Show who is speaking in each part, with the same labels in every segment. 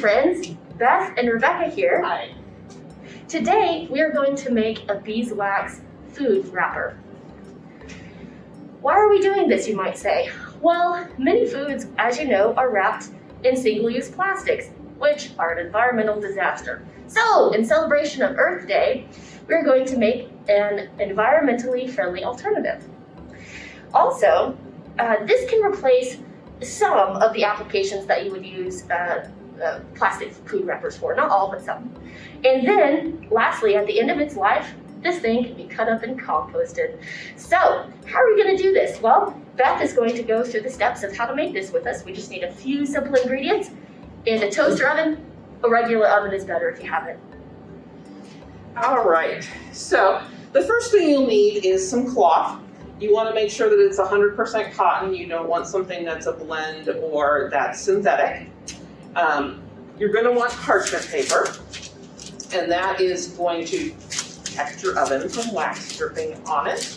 Speaker 1: friends, Beth and Rebecca here.
Speaker 2: Hi.
Speaker 1: Today we are going to make a beeswax food wrapper. Why are we doing this, you might say? Well, many foods, as you know, are wrapped in single-use plastics, which are an environmental disaster. So, in celebration of Earth Day, we're going to make an environmentally friendly alternative. Also, this can replace some of the applications that you would use plastic food wrappers for, not all, but some. And then, lastly, at the end of its life, this thing can be cut up and composted. So, how are we going to do this? Well, Beth is going to go through the steps of how to make this with us. We just need a few simple ingredients. In a toaster oven, a regular oven is better if you have it.
Speaker 2: All right, so the first thing you'll need is some cloth. You want to make sure that it's 100% cotton. You don't want something that's a blend or that's synthetic. You're going to want parchment paper, and that is going to protect your oven from wax dripping on it.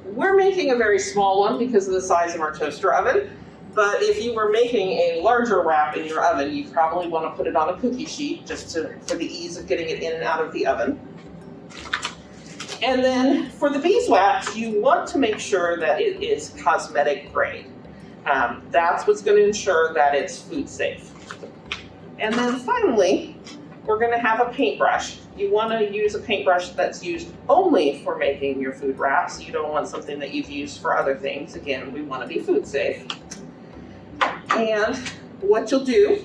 Speaker 2: We're making a very small one because of the size of our toaster oven, but if you were making a larger wrap in your oven, you probably want to put it on a cookie sheet just for the ease of getting it in and out of the oven. And then for the beeswax, you want to make sure that it is cosmetic grade. That's what's going to ensure that it's food safe. And then finally, we're going to have a paintbrush. You want to use a paintbrush that's used only for making your food wraps. You don't want something that you've used for other things. Again, we want to be food safe. And what you'll do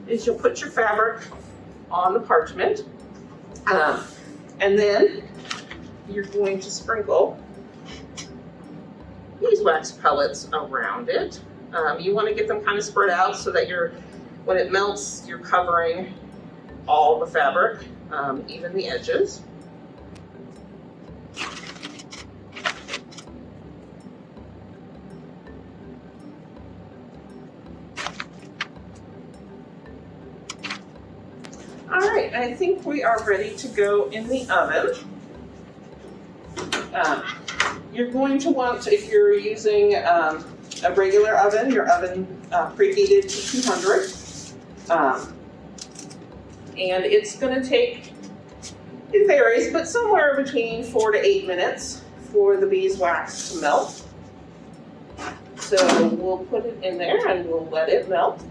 Speaker 2: is you'll put your fabric on the parchment, and then you're going to sprinkle beeswax pellets around it. You want to get them kind of spread out so that when it melts, you're covering all the fabric, even the edges. All right, I think we are ready to go in the oven. You're going to want, if you're using a regular oven, your oven preheated to 200. And it's going to take, it varies, but somewhere between 4 to 8 minutes for the beeswax to melt. So we'll put it in there and we'll let it melt.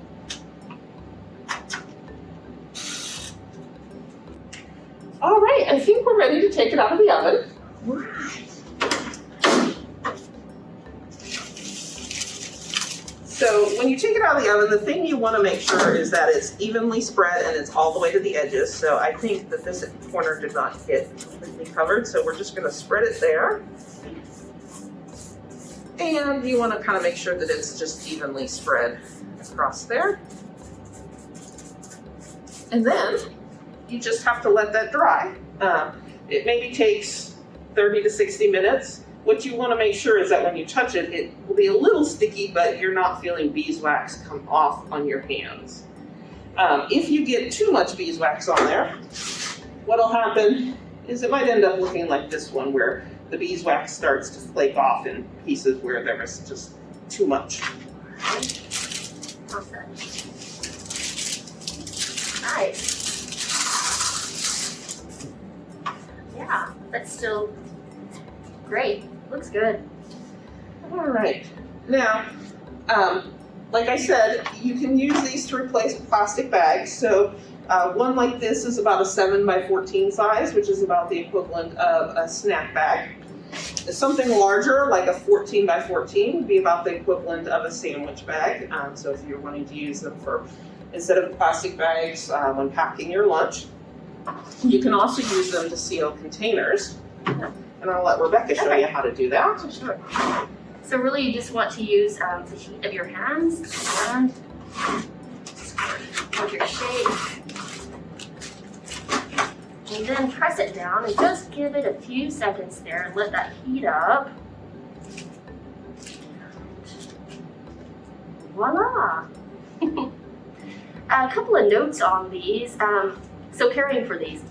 Speaker 2: All right, I think we're ready to take it out of the oven.
Speaker 1: Right.
Speaker 2: So when you take it out of the oven, the thing you want to make sure is that it's evenly spread and it's all the way to the edges. So I think that this corner did not get completely covered, so we're just going to spread it there. And you want to kind of make sure that it's just evenly spread across there. And then you just have to let that dry. It maybe takes 30 to 60 minutes. What you want to make sure is that when you touch it, it will be a little sticky, but you're not feeling beeswax come off on your hands. If you get too much beeswax on there, what'll happen is it might end up looking like this one, where the beeswax starts to flake off in pieces where there was just too much.
Speaker 1: Perfect. Nice. Yeah, that's still great. Looks good.
Speaker 2: All right. Now, like I said, you can use these to replace plastic bags. So one like this is about a 7 by 14 size, which is about the equivalent of a snack bag. Something larger, like a 14 by 14, would be about the equivalent of a sandwich bag. So if you're wanting to use them for, instead of plastic bags when packing your lunch, you can also use them to seal containers. And I'll let Rebecca show you how to do that.
Speaker 1: Sure. So really you just want to use the heat of your hands and with your shape. And then press it down and just give it a few seconds there and let that heat up. Voila! A couple of notes on these. So caring for these.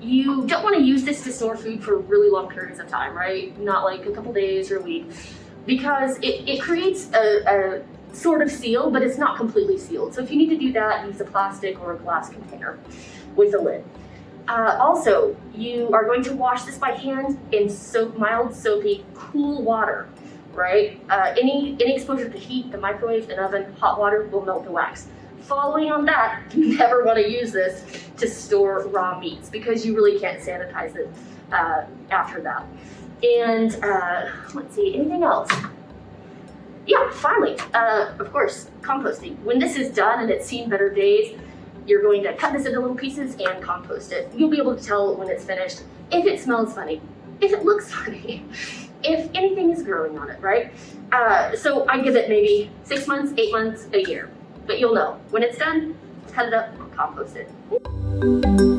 Speaker 1: You don't want to use this to store food for really long periods of time, right? Not like a couple days or a week, because it creates a sort of seal, but it's not completely sealed. So if you need to do that, use a plastic or a glass container with a lid. Also, you are going to wash this by hand in mild, soapy, cool water, right? Any exposure to heat, the microwave, an oven, hot water will melt the wax. Following on that, you never want to use this to store raw meats because you really can't sanitize it after that. And let's see, anything else? Yeah, finally, of course, composting. When this is done and it's seen better days, you're going to cut this into little pieces and compost it. You'll be able to tell when it's finished, if it smells funny, if it looks funny, if anything is growing on it, right? So I give it maybe 6 months, 8 months, a year. But you'll know, when it's done, cut it up, compost it.